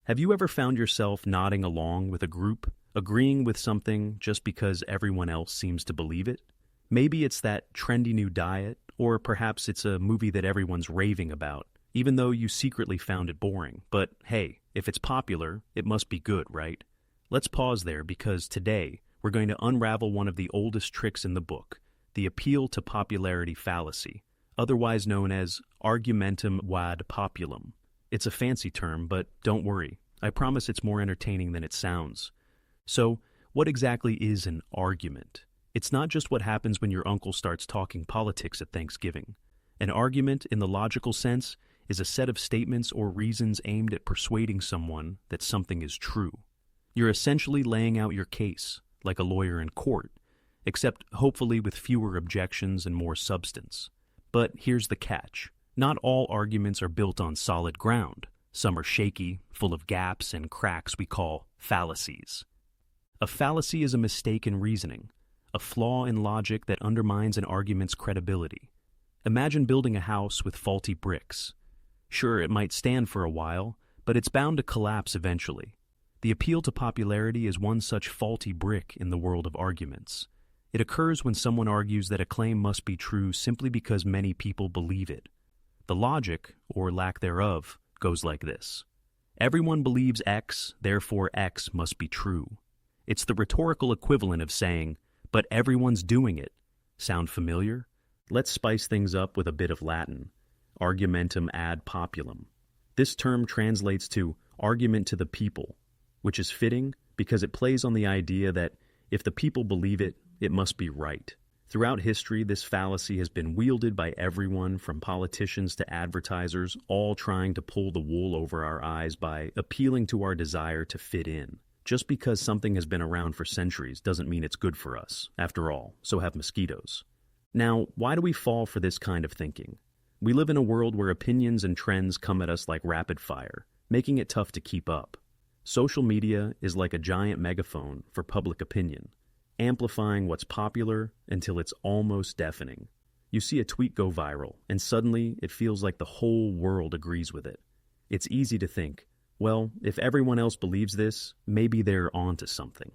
Have you ever found yourself nodding along with a group, agreeing with something just because everyone else seems to believe it? Maybe it's that trendy new diet, or perhaps it's a movie that everyone's raving about, even though you secretly found it boring. But hey, if it's popular, it must be good, right? Let's pause there because today we're going to unravel one of the oldest tricks in the book, the appeal to popularity fallacy, otherwise known as argumentum ad populum. It's a fancy term, but don't worry. I promise it's more entertaining than it sounds. So, what exactly is an argument? It's not just what happens when your uncle starts talking politics at Thanksgiving. An argument, in the logical sense, is a set of statements or reasons aimed at persuading someone that something is true. You're essentially laying out your case, like a lawyer in court, except hopefully with fewer objections and more substance. But here's the catch. Not all arguments are built on solid ground. Some are shaky, full of gaps and cracks we call fallacies. A fallacy is a mistake in reasoning, a flaw in logic that undermines an argument's credibility. Imagine building a house with faulty bricks. Sure, it might stand for a while, but it's bound to collapse eventually. The appeal to popularity is one such faulty brick in the world of arguments. It occurs when someone argues that a claim must be true simply because many people believe it. The logic, or lack thereof, goes like this. Everyone believes X, therefore X must be true. It's the rhetorical equivalent of saying, but everyone's doing it. Sound familiar? Let's spice things up with a bit of Latin. Argumentum ad populum. This term translates to argument to the people, which is fitting because it plays on the idea that if the people believe it, it must be right. Throughout history, this fallacy has been wielded by everyone from politicians to advertisers, all trying to pull the wool over our eyes by appealing to our desire to fit in. Just because something has been around for centuries doesn't mean it's good for us. After all, so have mosquitoes. Now, why do we fall for this kind of thinking? We live in a world where opinions and trends come at us like rapid fire, making it tough to keep up. Social media is like a giant megaphone for public opinion, amplifying what's popular until it's almost deafening. You see a tweet go viral, and suddenly it feels like the whole world agrees with it. It's easy to think, well, if everyone else believes this, maybe they're onto something.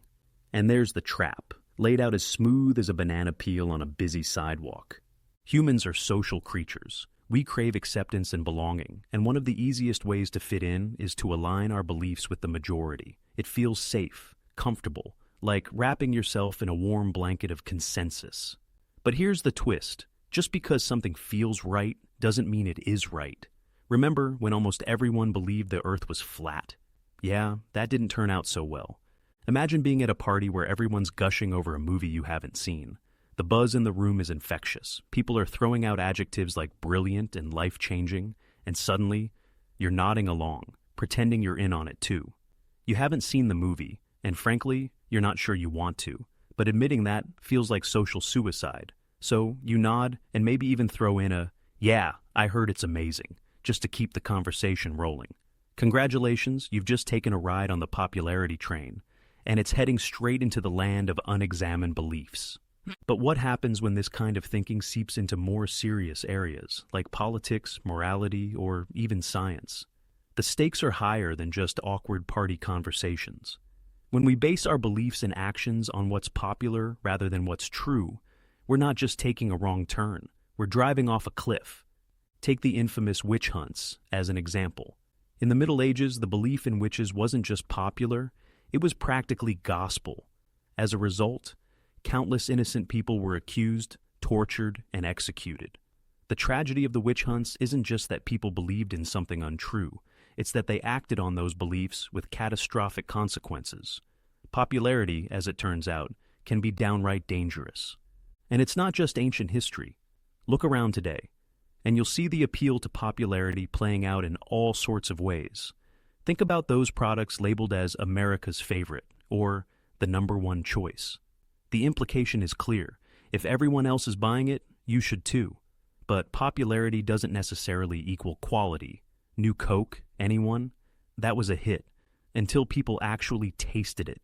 And there's the trap, laid out as smooth as a banana peel on a busy sidewalk. Humans are social creatures. We crave acceptance and belonging, and one of the easiest ways to fit in is to align our beliefs with the majority. It feels safe, comfortable, like wrapping yourself in a warm blanket of consensus. But here's the twist. Just because something feels right doesn't mean it is right. Remember when almost everyone believed the Earth was flat? Yeah, that didn't turn out so well. Imagine being at a party where everyone's gushing over a movie you haven't seen. The buzz in the room is infectious. People are throwing out adjectives like brilliant and life-changing, and suddenly, you're nodding along, pretending you're in on it too. You haven't seen the movie, and frankly, you're not sure you want to, but admitting that feels like social suicide. So you nod and maybe even throw in a, "Yeah, I heard it's amazing," just to keep the conversation rolling. Congratulations, you've just taken a ride on the popularity train, and it's heading straight into the land of unexamined beliefs. But what happens when this kind of thinking seeps into more serious areas, like politics, morality, or even science? The stakes are higher than just awkward party conversations. When we base our beliefs and actions on what's popular rather than what's true, we're not just taking a wrong turn, we're driving off a cliff. Take the infamous witch hunts as an example. In the Middle Ages, the belief in witches wasn't just popular, it was practically gospel. As a result, countless innocent people were accused, tortured, and executed. The tragedy of the witch hunts isn't just that people believed in something untrue, it's that they acted on those beliefs with catastrophic consequences. Popularity, as it turns out, can be downright dangerous. And it's not just ancient history. Look around today, and you'll see the appeal to popularity playing out in all sorts of ways. Think about those products labeled as America's favorite, or the #1 choice. The implication is clear. If everyone else is buying it, you should too. But popularity doesn't necessarily equal quality. New Coke, anyone? That was a hit, until people actually tasted it.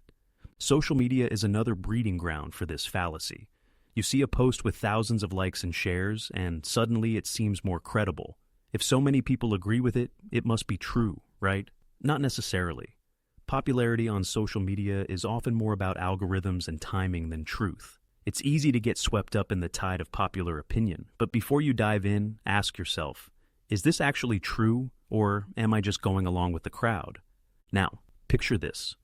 Social media is another breeding ground for this fallacy. You see a post with thousands of likes and shares, and suddenly it seems more credible. If so many people agree with it, it must be true, right? Not necessarily. Popularity on social media is often more about algorithms and timing than truth. It's easy to get swept up in the tide of popular opinion, but before you dive in, ask yourself, is this actually true, or am I just going along with the crowd? Now, picture this.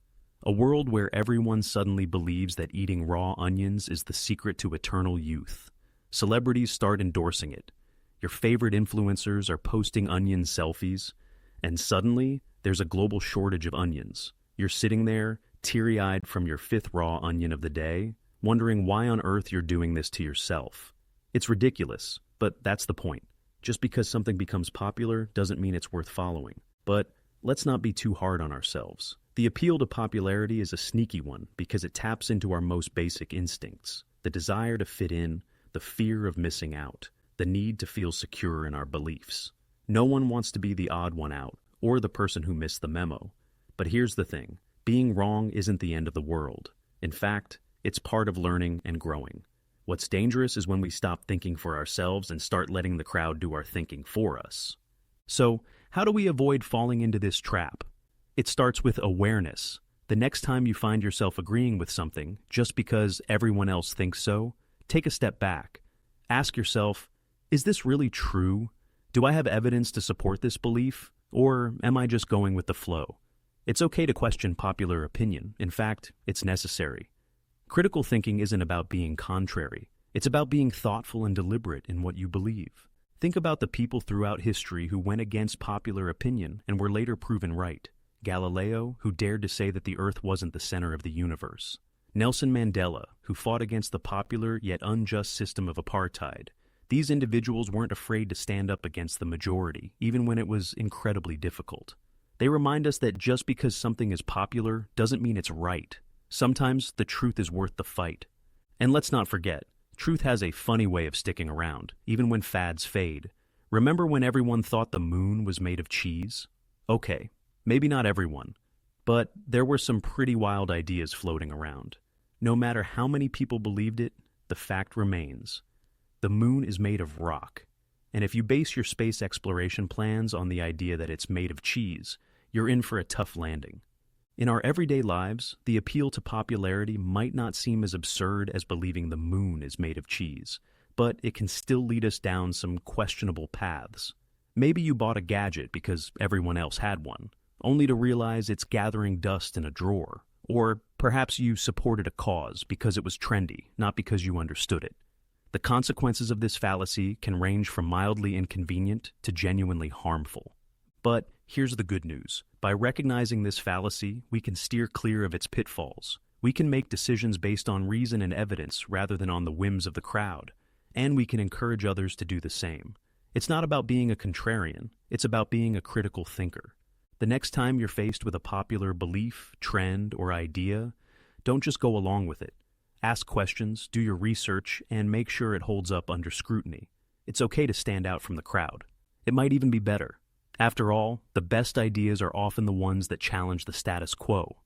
A world where everyone suddenly believes that eating raw onions is the secret to eternal youth. Celebrities start endorsing it. Your favorite influencers are posting onion selfies, and suddenly, there's a global shortage of onions. You're sitting there, teary-eyed from your fifth raw onion of the day, wondering why on earth you're doing this to yourself. It's ridiculous, but that's the point. Just because something becomes popular doesn't mean it's worth following. But let's not be too hard on ourselves. The appeal to popularity is a sneaky one because it taps into our most basic instincts, the desire to fit in, the fear of missing out, the need to feel secure in our beliefs. No one wants to be the odd one out, or the person who missed the memo. But here's the thing, being wrong isn't the end of the world. In fact, it's part of learning and growing. What's dangerous is when we stop thinking for ourselves and start letting the crowd do our thinking for us. So, how do we avoid falling into this trap? It starts with awareness. The next time you find yourself agreeing with something, just because everyone else thinks so, take a step back. Ask yourself, is this really true? Do I have evidence to support this belief? Or am I just going with the flow? It's okay to question popular opinion. In fact, it's necessary. Critical thinking isn't about being contrary. It's about being thoughtful and deliberate in what you believe. Think about the people throughout history who went against popular opinion and were later proven right. Galileo, who dared to say that the Earth wasn't the center of the universe. Nelson Mandela, who fought against the popular yet unjust system of apartheid. These individuals weren't afraid to stand up against the majority, even when it was incredibly difficult. They remind us that just because something is popular doesn't mean it's right. Sometimes the truth is worth the fight. And let's not forget, truth has a funny way of sticking around, even when fads fade. Remember when everyone thought the moon was made of cheese? Okay, maybe not everyone, but there were some pretty wild ideas floating around. No matter how many people believed it, the fact remains. The moon is made of rock. And if you base your space exploration plans on the idea that it's made of cheese, you're in for a tough landing. In our everyday lives, the appeal to popularity might not seem as absurd as believing the moon is made of cheese, but it can still lead us down some questionable paths. Maybe you bought a gadget because everyone else had one, only to realize it's gathering dust in a drawer. Or perhaps you supported a cause because it was trendy, not because you understood it. The consequences of this fallacy can range from mildly inconvenient to genuinely harmful. But here's the good news. By recognizing this fallacy, we can steer clear of its pitfalls. We can make decisions based on reason and evidence rather than on the whims of the crowd. And we can encourage others to do the same. It's not about being a contrarian. It's about being a critical thinker. The next time you're faced with a popular belief, trend, or idea, don't just go along with it. Ask questions, do your research, and make sure it holds up under scrutiny. It's okay to stand out from the crowd. It might even be better. After all, the best ideas are often the ones that challenge the status quo.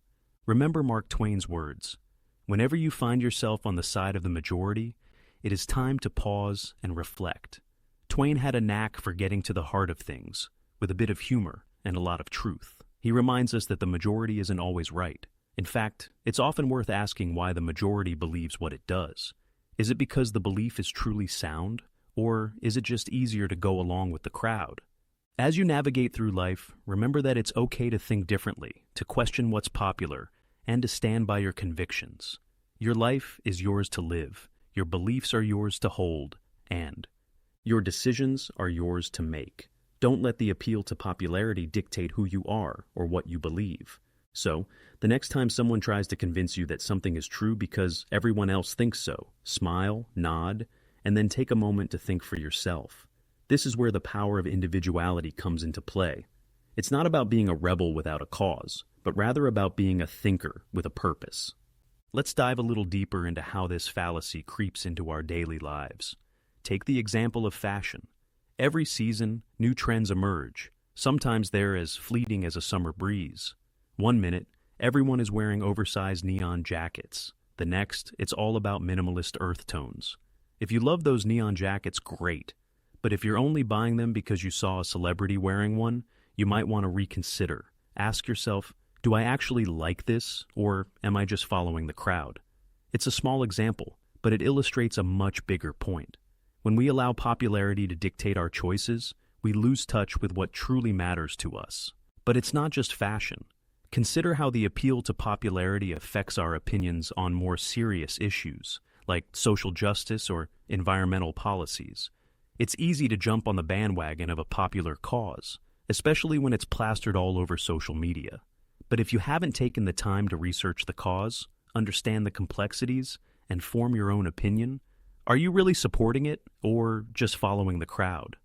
Remember Mark Twain's words. Whenever you find yourself on the side of the majority, it is time to pause and reflect. Twain had a knack for getting to the heart of things, with a bit of humor and a lot of truth. He reminds us that the majority isn't always right. In fact, it's often worth asking why the majority believes what it does. Is it because the belief is truly sound, or is it just easier to go along with the crowd? As you navigate through life, remember that it's okay to think differently, to question what's popular, and to stand by your convictions. Your life is yours to live, your beliefs are yours to hold, and your decisions are yours to make. Don't let the appeal to popularity dictate who you are or what you believe. So, the next time someone tries to convince you that something is true because everyone else thinks so, smile, nod, and then take a moment to think for yourself. This is where the power of individuality comes into play. It's not about being a rebel without a cause, but rather about being a thinker with a purpose. Let's dive a little deeper into how this fallacy creeps into our daily lives. Take the example of fashion. Every season, new trends emerge. Sometimes they're as fleeting as a summer breeze. One minute, everyone is wearing oversized neon jackets. The next, it's all about minimalist earth tones. If you love those neon jackets, great. But if you're only buying them because you saw a celebrity wearing one, you might want to reconsider. Ask yourself, do I actually like this, or am I just following the crowd? It's a small example, but it illustrates a much bigger point. When we allow popularity to dictate our choices, we lose touch with what truly matters to us. But it's not just fashion. Consider how the appeal to popularity affects our opinions on more serious issues, like social justice or environmental policies. It's easy to jump on the bandwagon of a popular cause, especially when it's plastered all over social media. But if you haven't taken the time to research the cause, understand the complexities, and form your own opinion, are you really supporting it or just following the crowd?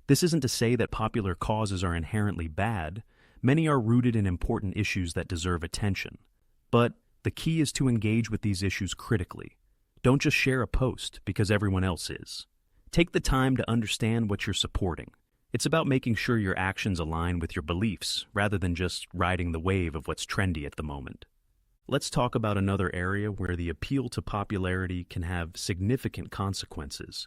This isn't to say that popular causes are inherently bad. Many are rooted in important issues that deserve attention. But the key is to engage with these issues critically. Don't just share a post because everyone else is. Take the time to understand what you're supporting. It's about making sure your actions align with your beliefs rather than just riding the wave of what's trendy at the moment. Let's talk about another area where the appeal to popularity can have significant consequences: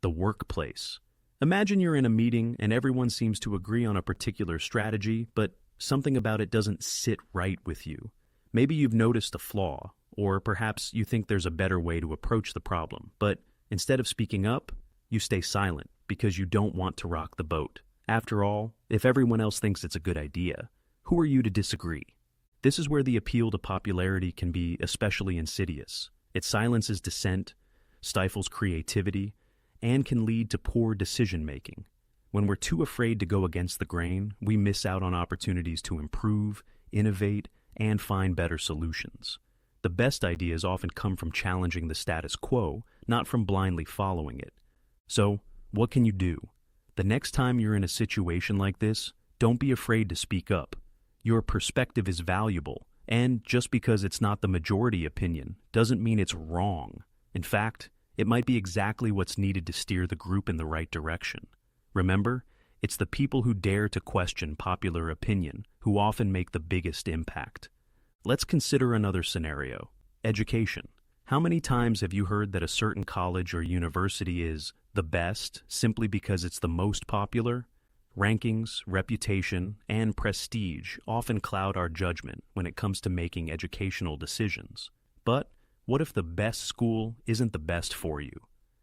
the workplace. Imagine you're in a meeting and everyone seems to agree on a particular strategy, but something about it doesn't sit right with you. Maybe you've noticed a flaw, or perhaps you think there's a better way to approach the problem, but instead of speaking up, you stay silent because you don't want to rock the boat. After all, if everyone else thinks it's a good idea, who are you to disagree? This is where the appeal to popularity can be especially insidious. It silences dissent, stifles creativity, and can lead to poor decision-making. When we're too afraid to go against the grain, we miss out on opportunities to improve, innovate, and find better solutions. The best ideas often come from challenging the status quo, not from blindly following it. So, what can you do? The next time you're in a situation like this, don't be afraid to speak up. Your perspective is valuable, and just because it's not the majority opinion doesn't mean it's wrong. In fact, it might be exactly what's needed to steer the group in the right direction. Remember, it's the people who dare to question popular opinion who often make the biggest impact. Let's consider another scenario: education. How many times have you heard that a certain college or university is the best simply because it's the most popular? Rankings, reputation, and prestige often cloud our judgment when it comes to making educational decisions. But what if the best school isn't the best for you?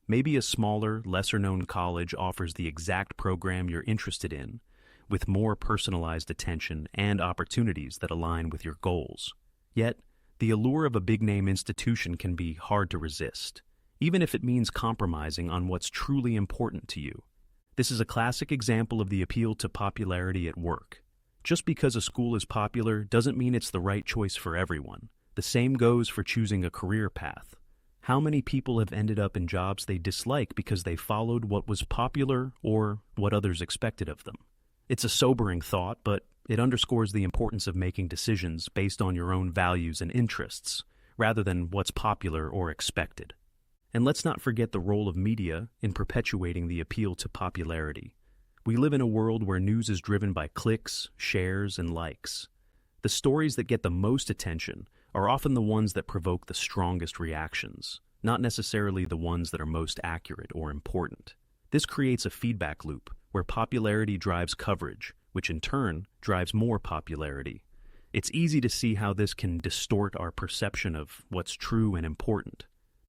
Maybe a smaller, lesser-known college offers the exact program you're interested in, with more personalized attention and opportunities that align with your goals. Yet, the allure of a big-name institution can be hard to resist, even if it means compromising on what's truly important to you. This is a classic example of the appeal to popularity at work. Just because a school is popular doesn't mean it's the right choice for everyone. The same goes for choosing a career path. How many people have ended up in jobs they dislike because they followed what was popular or what others expected of them? It's a sobering thought, but it underscores the importance of making decisions based on your own values and interests, rather than what's popular or expected. And let's not forget the role of media in perpetuating the appeal to popularity. We live in a world where news is driven by clicks, shares, and likes. The stories that get the most attention are often the ones that provoke the strongest reactions, not necessarily the ones that are most accurate or important. This creates a feedback loop where popularity drives coverage, which in turn drives more popularity. It's easy to see how this can distort our perception of what's true and important.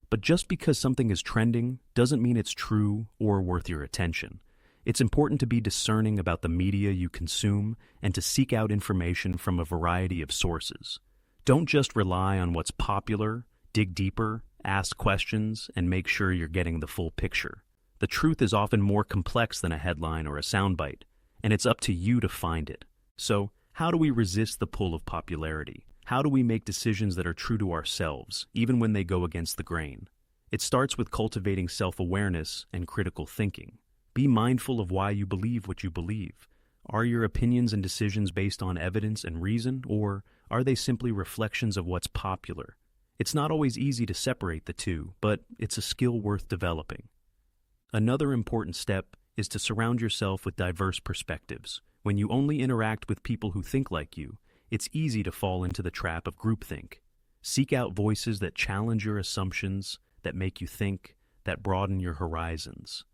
But just because something is trending doesn't mean it's true or worth your attention. It's important to be discerning about the media you consume and to seek out information from a variety of sources. Don't just rely on what's popular, dig deeper, ask questions, and make sure you're getting the full picture. The truth is often more complex than a headline or a soundbite, and it's up to you to find it. So, how do we resist the pull of popularity? How do we make decisions that are true to ourselves, even when they go against the grain? It starts with cultivating self-awareness and critical thinking. Be mindful of why you believe what you believe. Are your opinions and decisions based on evidence and reason, or are they simply reflections of what's popular? It's not always easy to separate the two, but it's a skill worth developing. Another important step is to surround yourself with diverse perspectives. When you only interact with people who think like you, it's easy to fall into the trap of groupthink. Seek out voices that challenge your assumptions, that make you think, that broaden your horizons.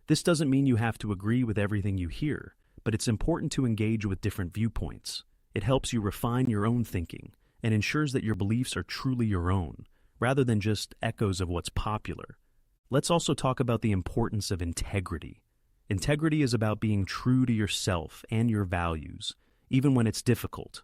This doesn't mean you have to agree with everything you hear, but it's important to engage with different viewpoints. It helps you refine your own thinking and ensures that your beliefs are truly your own, rather than just echoes of what's popular. Let's also talk about the importance of integrity. Integrity is about being true to yourself and your values, even when it's difficult.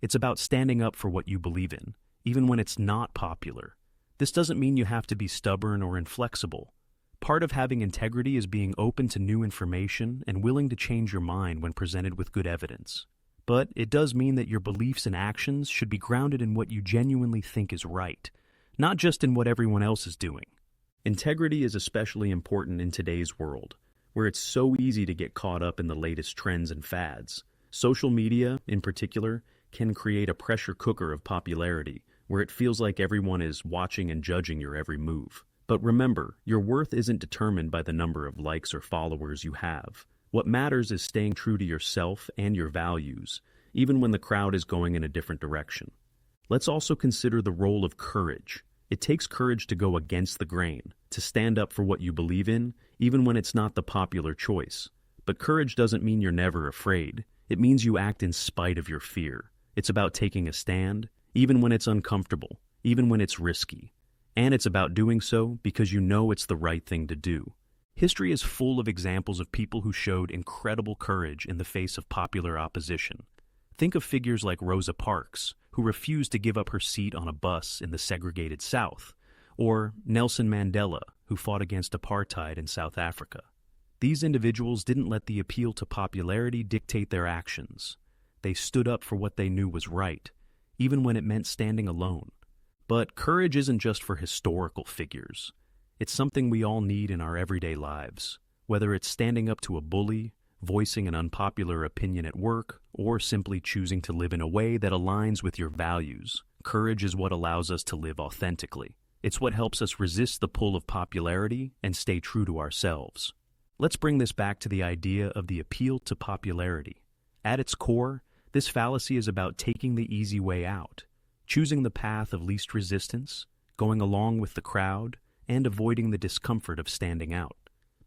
It's about standing up for what you believe in, even when it's not popular. This doesn't mean you have to be stubborn or inflexible. Part of having integrity is being open to new information and willing to change your mind when presented with good evidence. But it does mean that your beliefs and actions should be grounded in what you genuinely think is right, not just in what everyone else is doing. Integrity is especially important in today's world, where it's so easy to get caught up in the latest trends and fads. Social media, in particular, can create a pressure cooker of popularity, where it feels like everyone is watching and judging your every move. But remember, your worth isn't determined by the number of likes or followers you have. What matters is staying true to yourself and your values, even when the crowd is going in a different direction. Let's also consider the role of courage. It takes courage to go against the grain, to stand up for what you believe in, even when it's not the popular choice. But courage doesn't mean you're never afraid. It means you act in spite of your fear. It's about taking a stand, even when it's uncomfortable, even when it's risky. And it's about doing so because you know it's the right thing to do. History is full of examples of people who showed incredible courage in the face of popular opposition. Think of figures like Rosa Parks, who refused to give up her seat on a bus in the segregated South, or Nelson Mandela, who fought against apartheid in South Africa. These individuals didn't let the appeal to popularity dictate their actions. They stood up for what they knew was right, even when it meant standing alone. But courage isn't just for historical figures. It's something we all need in our everyday lives, whether it's standing up to a bully, voicing an unpopular opinion at work, or simply choosing to live in a way that aligns with your values. Courage is what allows us to live authentically. It's what helps us resist the pull of popularity and stay true to ourselves. Let's bring this back to the idea of the appeal to popularity. At its core, this fallacy is about taking the easy way out, choosing the path of least resistance, going along with the crowd, and avoiding the discomfort of standing out.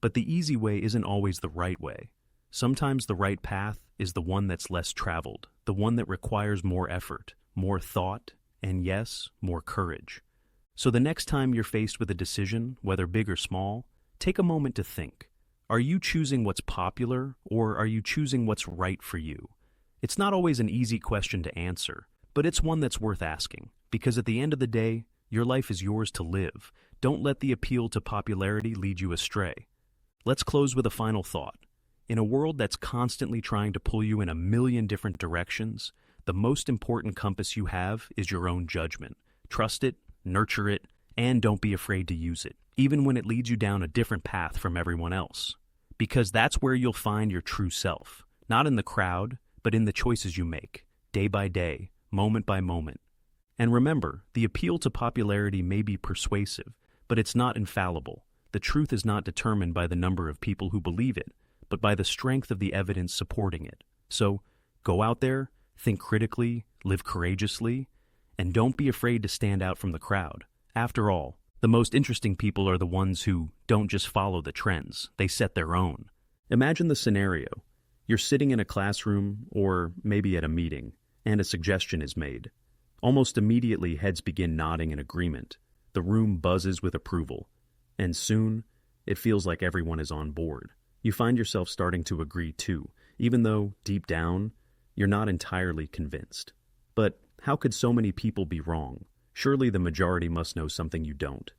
But the easy way isn't always the right way. Sometimes the right path is the one that's less traveled, the one that requires more effort, more thought, and yes, more courage. So the next time you're faced with a decision, whether big or small, take a moment to think. Are you choosing what's popular, or are you choosing what's right for you? It's not always an easy question to answer, but it's one that's worth asking, because at the end of the day, your life is yours to live. Don't let the appeal to popularity lead you astray. Let's close with a final thought. In a world that's constantly trying to pull you in a million different directions, the most important compass you have is your own judgment. Trust it, nurture it, and don't be afraid to use it, even when it leads you down a different path from everyone else. Because that's where you'll find your true self, not in the crowd, but in the choices you make, day by day, moment by moment. And remember, the appeal to popularity may be persuasive, but it's not infallible. The truth is not determined by the number of people who believe it, but by the strength of the evidence supporting it. So, go out there, think critically, live courageously, and don't be afraid to stand out from the crowd. After all, the most interesting people are the ones who don't just follow the trends, they set their own. Imagine the scenario. You're sitting in a classroom, or maybe at a meeting, and a suggestion is made. Almost immediately, heads begin nodding in agreement. The room buzzes with approval, and soon, it feels like everyone is on board. You find yourself starting to agree too, even though, deep down, you're not entirely convinced. But how could so many people be wrong? Surely the majority must know something you don't.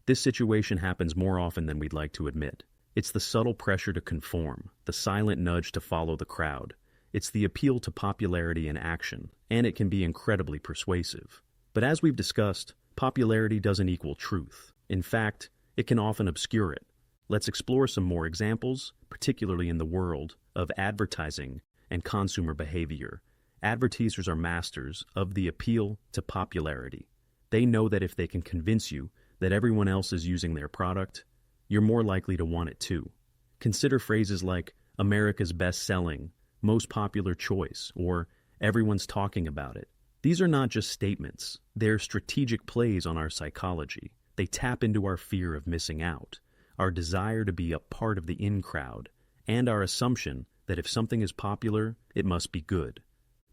This situation happens more often than we'd like to admit. It's the subtle pressure to conform, the silent nudge to follow the crowd. It's the appeal to popularity in action, and it can be incredibly persuasive. But as we've discussed, popularity doesn't equal truth. In fact, it can often obscure it. Let's explore some more examples, particularly in the world of advertising and consumer behavior. Advertisers are masters of the appeal to popularity. They know that if they can convince you that everyone else is using their product, you're more likely to want it too. Consider phrases like America's best-selling, most popular choice, or everyone's talking about it. These are not just statements. They're strategic plays on our psychology. They tap into our fear of missing out, our desire to be a part of the in crowd, and our assumption that if something is popular, it must be good.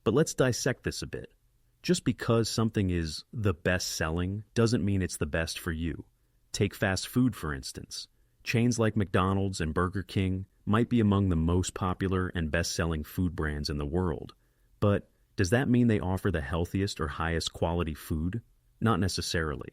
But let's dissect this a bit. Just because something is the best selling doesn't mean it's the best for you. Take fast food, for instance. Chains like McDonald's and Burger King might be among the most popular and best-selling food brands in the world. But does that mean they offer the healthiest or highest quality food? Not necessarily.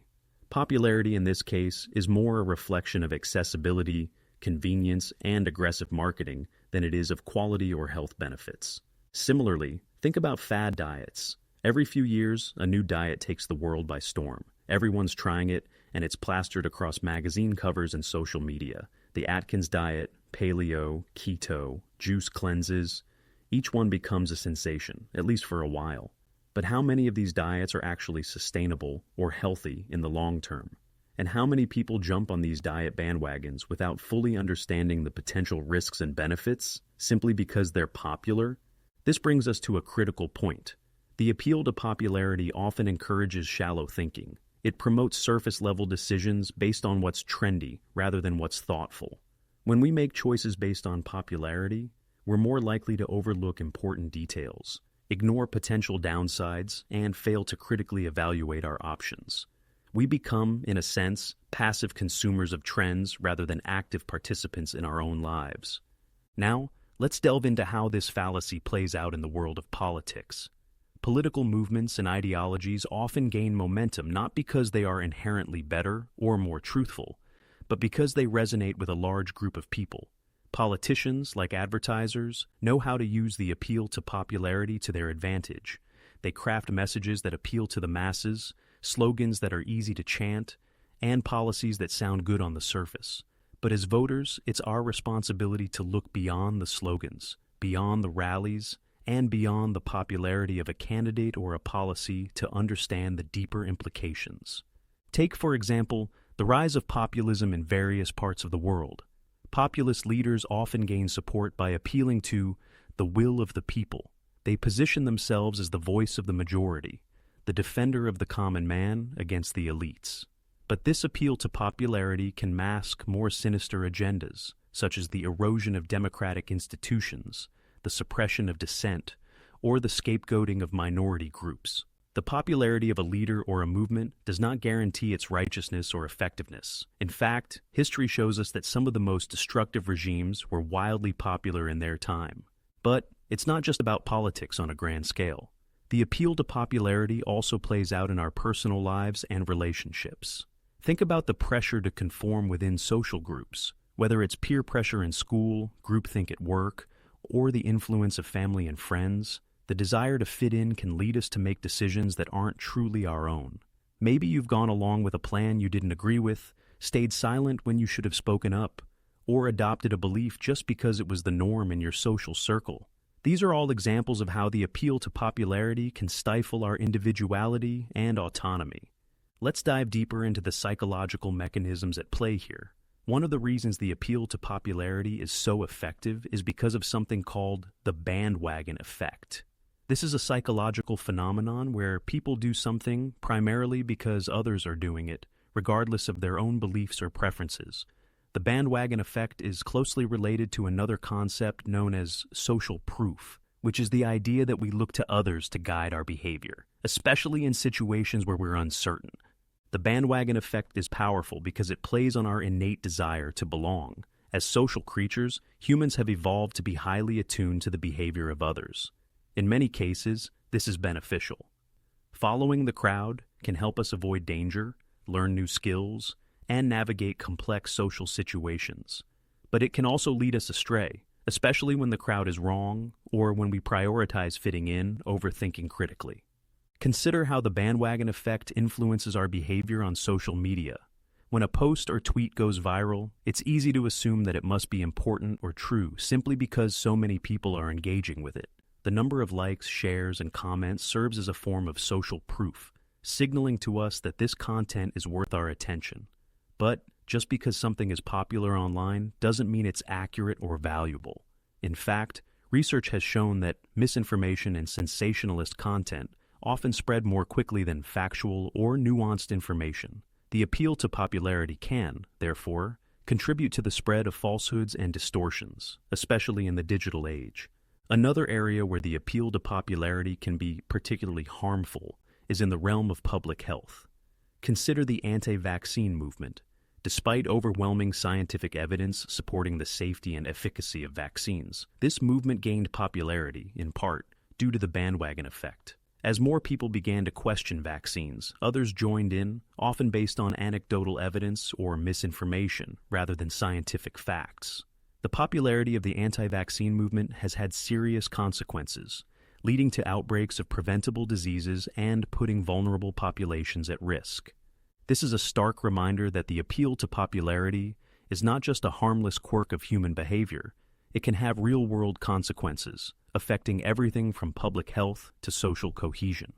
Popularity in this case is more a reflection of accessibility, convenience, and aggressive marketing than it is of quality or health benefits. Similarly, think about fad diets. Every few years, a new diet takes the world by storm. Everyone's trying it, and it's plastered across magazine covers and social media. The Atkins diet, paleo, keto, juice cleanses, each one becomes a sensation, at least for a while. But how many of these diets are actually sustainable or healthy in the long term? And how many people jump on these diet bandwagons without fully understanding the potential risks and benefits simply because they're popular? This brings us to a critical point. The appeal to popularity often encourages shallow thinking. It promotes surface-level decisions based on what's trendy rather than what's thoughtful. When we make choices based on popularity, we're more likely to overlook important details, ignore potential downsides, and fail to critically evaluate our options. We become, in a sense, passive consumers of trends rather than active participants in our own lives. Now, let's delve into how this fallacy plays out in the world of politics. Political movements and ideologies often gain momentum not because they are inherently better or more truthful, but because they resonate with a large group of people. Politicians, like advertisers, know how to use the appeal to popularity to their advantage. They craft messages that appeal to the masses, slogans that are easy to chant, and policies that sound good on the surface. But as voters, it's our responsibility to look beyond the slogans, beyond the rallies, and beyond the popularity of a candidate or a policy to understand the deeper implications. Take, for example, the rise of populism in various parts of the world. Populist leaders often gain support by appealing to the will of the people. They position themselves as the voice of the majority, the defender of the common man against the elites. But this appeal to popularity can mask more sinister agendas, such as the erosion of democratic institutions, the suppression of dissent, or the scapegoating of minority groups. The popularity of a leader or a movement does not guarantee its righteousness or effectiveness. In fact, history shows us that some of the most destructive regimes were wildly popular in their time. But it's not just about politics on a grand scale. The appeal to popularity also plays out in our personal lives and relationships. Think about the pressure to conform within social groups, whether it's peer pressure in school, groupthink at work, or the influence of family and friends. The desire to fit in can lead us to make decisions that aren't truly our own. Maybe you've gone along with a plan you didn't agree with, stayed silent when you should have spoken up, or adopted a belief just because it was the norm in your social circle. These are all examples of how the appeal to popularity can stifle our individuality and autonomy. Let's dive deeper into the psychological mechanisms at play here. One of the reasons the appeal to popularity is so effective is because of something called the bandwagon effect. This is a psychological phenomenon where people do something primarily because others are doing it, regardless of their own beliefs or preferences. The bandwagon effect is closely related to another concept known as social proof, which is the idea that we look to others to guide our behavior, especially in situations where we're uncertain. The bandwagon effect is powerful because it plays on our innate desire to belong. As social creatures, humans have evolved to be highly attuned to the behavior of others. In many cases, this is beneficial. Following the crowd can help us avoid danger, learn new skills, and navigate complex social situations. But it can also lead us astray, especially when the crowd is wrong or when we prioritize fitting in over thinking critically. Consider how the bandwagon effect influences our behavior on social media. When a post or tweet goes viral, it's easy to assume that it must be important or true simply because so many people are engaging with it. The number of likes, shares, and comments serves as a form of social proof, signaling to us that this content is worth our attention. But just because something is popular online doesn't mean it's accurate or valuable. In fact, research has shown that misinformation and sensationalist content often spread more quickly than factual or nuanced information. The appeal to popularity can, therefore, contribute to the spread of falsehoods and distortions, especially in the digital age. Another area where the appeal to popularity can be particularly harmful is in the realm of public health. Consider the anti-vaccine movement. Despite overwhelming scientific evidence supporting the safety and efficacy of vaccines, this movement gained popularity, in part, due to the bandwagon effect. As more people began to question vaccines, others joined in, often based on anecdotal evidence or misinformation rather than scientific facts. The popularity of the anti-vaccine movement has had serious consequences, leading to outbreaks of preventable diseases and putting vulnerable populations at risk. This is a stark reminder that the appeal to popularity is not just a harmless quirk of human behavior. It can have real-world consequences, affecting everything from public health to social cohesion.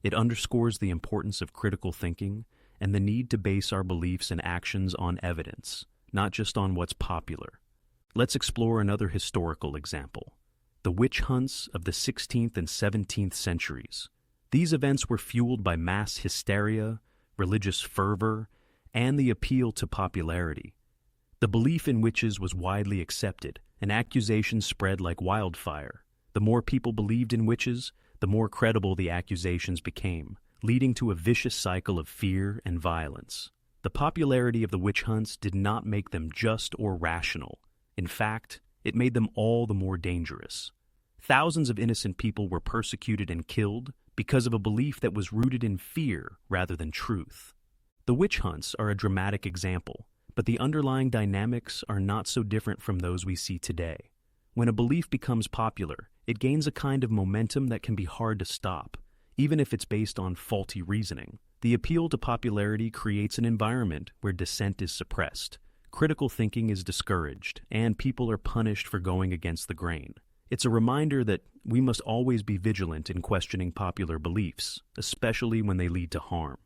It underscores the importance of critical thinking and the need to base our beliefs and actions on evidence, not just on what's popular. Let's explore another historical example: the witch hunts of the 16th and 17th centuries. These events were fueled by mass hysteria, religious fervor, and the appeal to popularity. The belief in witches was widely accepted, and accusations spread like wildfire. The more people believed in witches, the more credible the accusations became, leading to a vicious cycle of fear and violence. The popularity of the witch hunts did not make them just or rational. In fact, it made them all the more dangerous. Thousands of innocent people were persecuted and killed because of a belief that was rooted in fear rather than truth. The witch hunts are a dramatic example, but the underlying dynamics are not so different from those we see today. When a belief becomes popular, it gains a kind of momentum that can be hard to stop, even if it's based on faulty reasoning. The appeal to popularity creates an environment where dissent is suppressed, critical thinking is discouraged, and people are punished for going against the grain. It's a reminder that we must always be vigilant in questioning popular beliefs, especially when they lead to harm.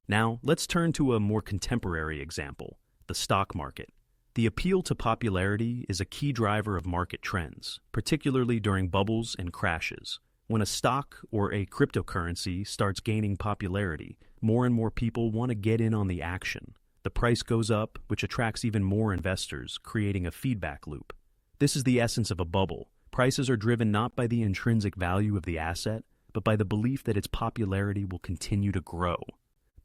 Now, let's turn to a more contemporary example: the stock market. The appeal to popularity is a key driver of market trends, particularly during bubbles and crashes. When a stock or a cryptocurrency starts gaining popularity, more and more people want to get in on the action. The price goes up, which attracts even more investors, creating a feedback loop. This is the essence of a bubble. Prices are driven not by the intrinsic value of the asset, but by the belief that its popularity will continue to grow.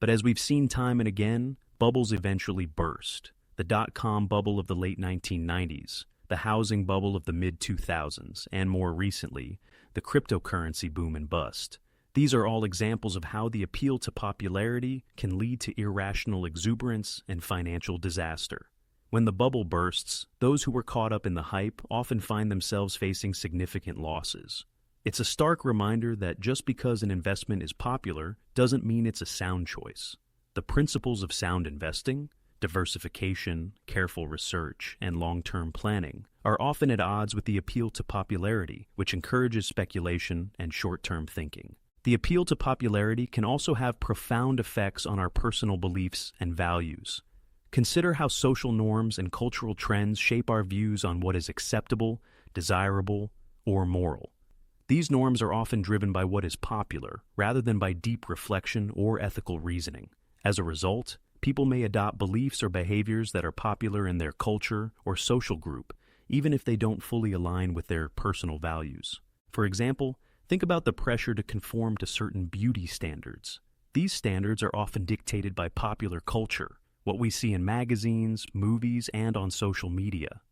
But as we've seen time and again, bubbles eventually burst. The dot-com bubble of the late 1990s, the housing bubble of the mid-2000s, and more recently, the cryptocurrency boom and bust. These are all examples of how the appeal to popularity can lead to irrational exuberance and financial disaster. When the bubble bursts, those who were caught up in the hype often find themselves facing significant losses. It's a stark reminder that just because an investment is popular doesn't mean it's a sound choice. The principles of sound investing, diversification, careful research, and long-term planning are often at odds with the appeal to popularity, which encourages speculation and short-term thinking. The appeal to popularity can also have profound effects on our personal beliefs and values. Consider how social norms and cultural trends shape our views on what is acceptable, desirable, or moral. These norms are often driven by what is popular, rather than by deep reflection or ethical reasoning. As a result, people may adopt beliefs or behaviors that are popular in their culture or social group, even if they don't fully align with their personal values. For example, think about the pressure to conform to certain beauty standards. These standards are often dictated by popular culture, what we see in magazines, movies, and on social media.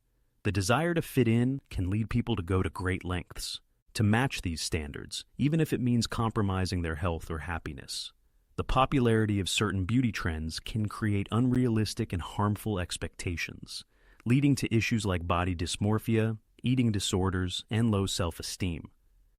The desire to fit in can lead people to go to great lengths to match these standards, even if it means compromising their health or happiness. The popularity of certain beauty trends can create unrealistic and harmful expectations, leading to issues like body dysmorphia, eating disorders, and low self-esteem.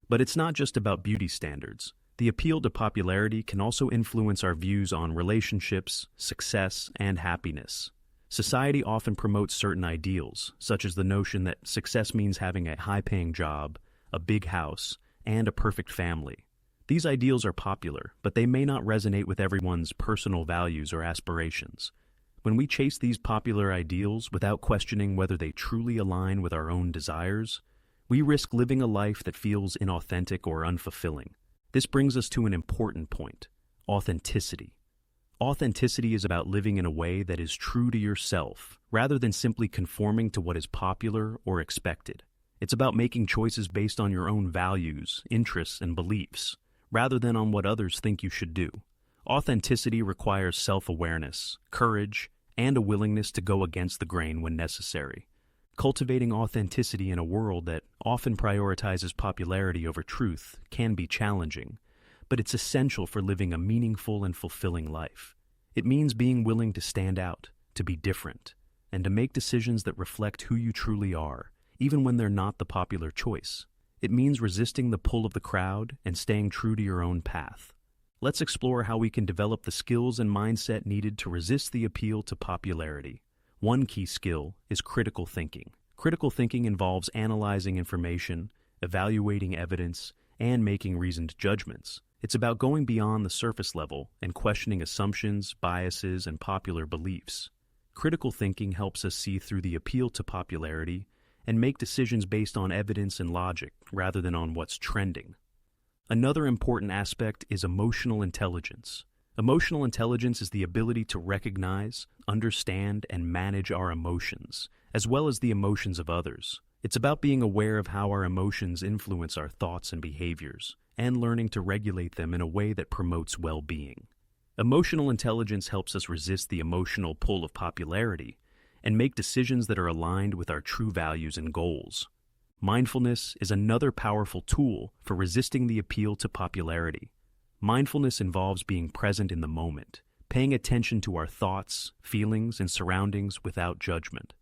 But it's not just about beauty standards. The appeal to popularity can also influence our views on relationships, success, and happiness. Society often promotes certain ideals, such as the notion that success means having a high-paying job, a big house, and a perfect family. These ideals are popular, but they may not resonate with everyone's personal values or aspirations. When we chase these popular ideals without questioning whether they truly align with our own desires, we risk living a life that feels inauthentic or unfulfilling. This brings us to an important point: authenticity. Authenticity is about living in a way that is true to yourself, rather than simply conforming to what is popular or expected. It's about making choices based on your own values, interests, and beliefs, rather than on what others think you should do. Authenticity requires self-awareness, courage, and a willingness to go against the grain when necessary. Cultivating authenticity in a world that often prioritizes popularity over truth can be challenging, but it's essential for living a meaningful and fulfilling life. It means being willing to stand out, to be different, and to make decisions that reflect who you truly are, even when they're not the popular choice. It means resisting the pull of the crowd and staying true to your own path. Let's explore how we can develop the skills and mindset needed to resist the appeal to popularity. One key skill is critical thinking. Critical thinking involves analyzing information, evaluating evidence, and making reasoned judgments. It's about going beyond the surface level and questioning assumptions, biases, and popular beliefs. Critical thinking helps us see through the appeal to popularity and make decisions based on evidence and logic rather than on what's trending. Another important aspect is emotional intelligence. Emotional intelligence is the ability to recognize, understand, and manage our emotions, as well as the emotions of others. It's about being aware of how our emotions influence our thoughts and behaviors, and learning to regulate them in a way that promotes well-being. Emotional intelligence helps us resist the emotional pull of popularity and make decisions that are aligned with our true values and goals. Mindfulness is another powerful tool for resisting the appeal to popularity. Mindfulness involves being present in the moment, paying attention to our thoughts, feelings, and surroundings without judgment.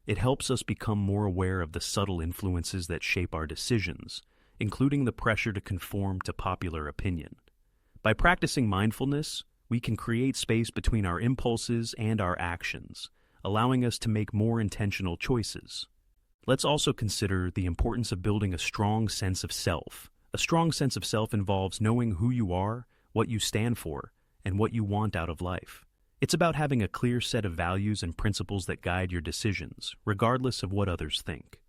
It helps us become more aware of the subtle influences that shape our decisions, including the pressure to conform to popular opinion. By practicing mindfulness, we can create space between our impulses and our actions, allowing us to make more intentional choices. Let's also consider the importance of building a strong sense of self. A strong sense of self involves knowing who you are, what you stand for, and what you want out of life. It's about having a clear set of values and principles that guide your decisions, regardless of what others think.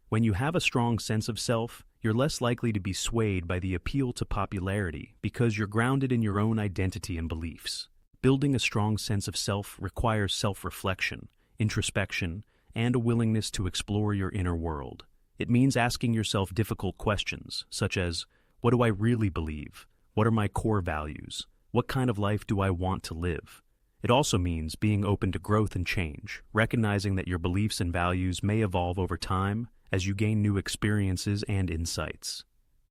When you have a strong sense of self, you're less likely to be swayed by the appeal to popularity because you're grounded in your own identity and beliefs. Building a strong sense of self requires self-reflection, introspection, and a willingness to explore your inner world. It means asking yourself difficult questions, such as, what do I really believe? What are my core values? What kind of life do I want to live? It also means being open to growth and change, recognizing that your beliefs and values may evolve over time as you gain new experiences and insights.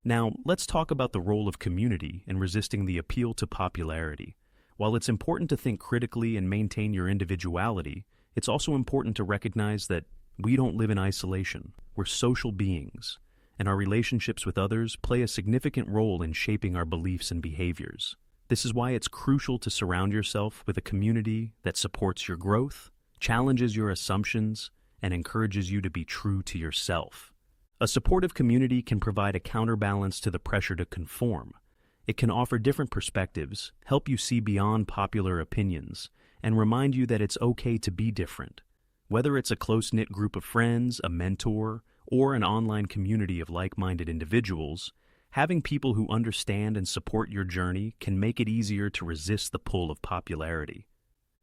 Now, let's talk about the role of community in resisting the appeal to popularity. While it's important to think critically and maintain your individuality, it's also important to recognize that we don't live in isolation. We're social beings, and our relationships with others play a significant role in shaping our beliefs and behaviors. This is why it's crucial to surround yourself with a community that supports your growth, challenges your assumptions, and encourages you to be true to yourself. A supportive community can provide a counterbalance to the pressure to conform. It can offer different perspectives, help you see beyond popular opinions, and remind you that it's okay to be different. Whether it's a close-knit group of friends, a mentor, or an online community of like-minded individuals, having people who understand and support your journey can make it easier to resist the pull of popularity.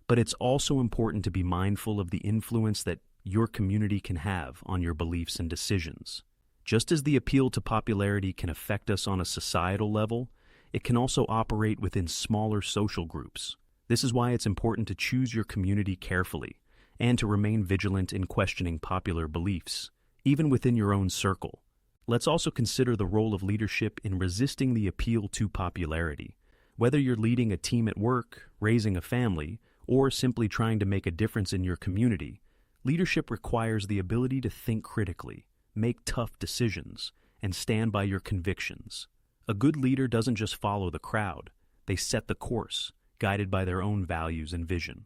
But it's also important to be mindful of the influence that your community can have on your beliefs and decisions. Just as the appeal to popularity can affect us on a societal level, it can also operate within smaller social groups. This is why it's important to choose your community carefully and to remain vigilant in questioning popular beliefs, even within your own circle. Let's also consider the role of leadership in resisting the appeal to popularity. Whether you're leading a team at work, raising a family, or simply trying to make a difference in your community, leadership requires the ability to think critically, make tough decisions, and stand by your convictions. A good leader doesn't just follow the crowd, they set the course, guided by their own values and vision.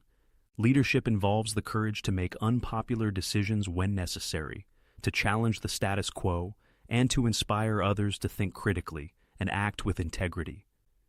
Leadership involves the courage to make unpopular decisions when necessary, to challenge the status quo, and to inspire others to think critically and act with integrity.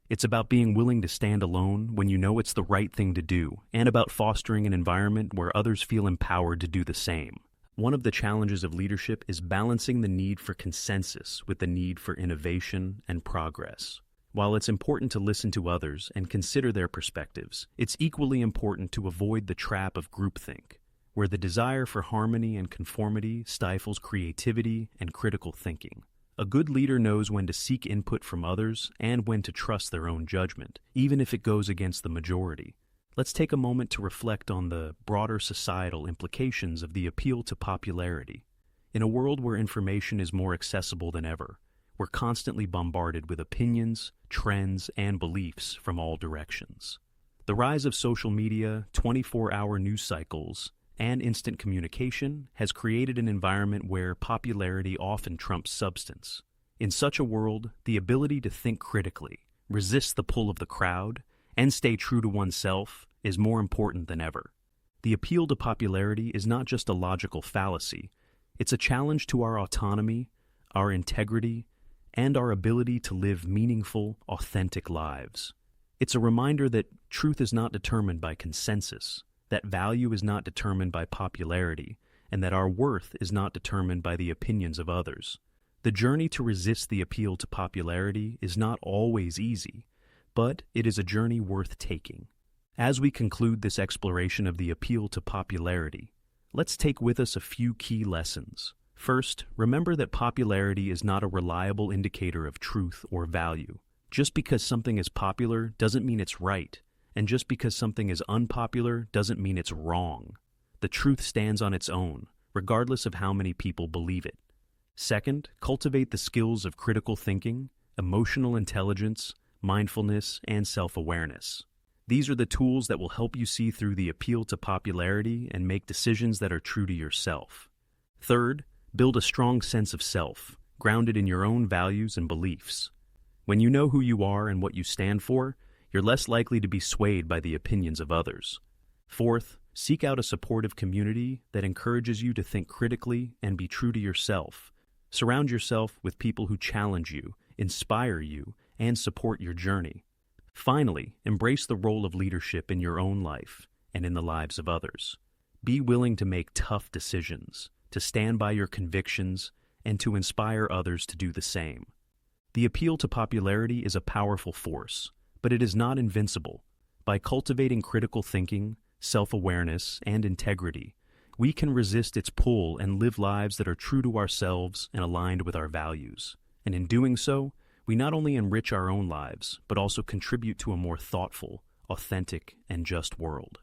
It's about being willing to stand alone when you know it's the right thing to do, and about fostering an environment where others feel empowered to do the same. One of the challenges of leadership is balancing the need for consensus with the need for innovation and progress. While it's important to listen to others and consider their perspectives, it's equally important to avoid the trap of groupthink. where the desire for harmony and conformity stifles creativity and critical thinking. A good leader knows when to seek input from others and when to trust their own judgment, even if it goes against the majority. Let's take a moment to reflect on the broader societal implications of the appeal to popularity. In a world where information is more accessible than ever, we're constantly bombarded with opinions, trends, and beliefs from all directions. The rise of social media, 24-hour news cycles, and instant communication has created an environment where popularity often trumps substance. In such a world, the ability to think critically, resist the pull of the crowd, and stay true to oneself is more important than ever. The appeal to popularity is not just a logical fallacy, it's a challenge to our autonomy, our integrity, and our ability to live meaningful, authentic lives. It's a reminder that truth is not determined by consensus, that value is not determined by popularity, and that our worth is not determined by the opinions of others. The journey to resist the appeal to popularity is not always easy, but it is a journey worth taking. As we conclude this exploration of the appeal to popularity, let's take with us a few key lessons. First, remember that popularity is not a reliable indicator of truth or value. Just because something is popular doesn't mean it's right, and just because something is unpopular doesn't mean it's wrong. The truth stands on its own, regardless of how many people believe it. Second, cultivate the skills of critical thinking, emotional intelligence, mindfulness, and self-awareness. These are the tools that will help you see through the appeal to popularity and make decisions that are true to yourself. Third, build a strong sense of self, grounded in your own values and beliefs. When you know who you are and what you stand for, you're less likely to be swayed by the opinions of others. Fourth, seek out a supportive community that encourages you to think critically and be true to yourself. Surround yourself with people who challenge you, inspire you, and support your journey. Finally, embrace the role of leadership in your own life and in the lives of others. Be willing to make tough decisions, to stand by your convictions, and to inspire others to do the same. The appeal to popularity is a powerful force, but it is not invincible. By cultivating critical thinking, self-awareness, and integrity, we can resist its pull and live lives that are true to ourselves and aligned with our values. And in doing so, we not only enrich our own lives, but also contribute to a more thoughtful, authentic, and just world.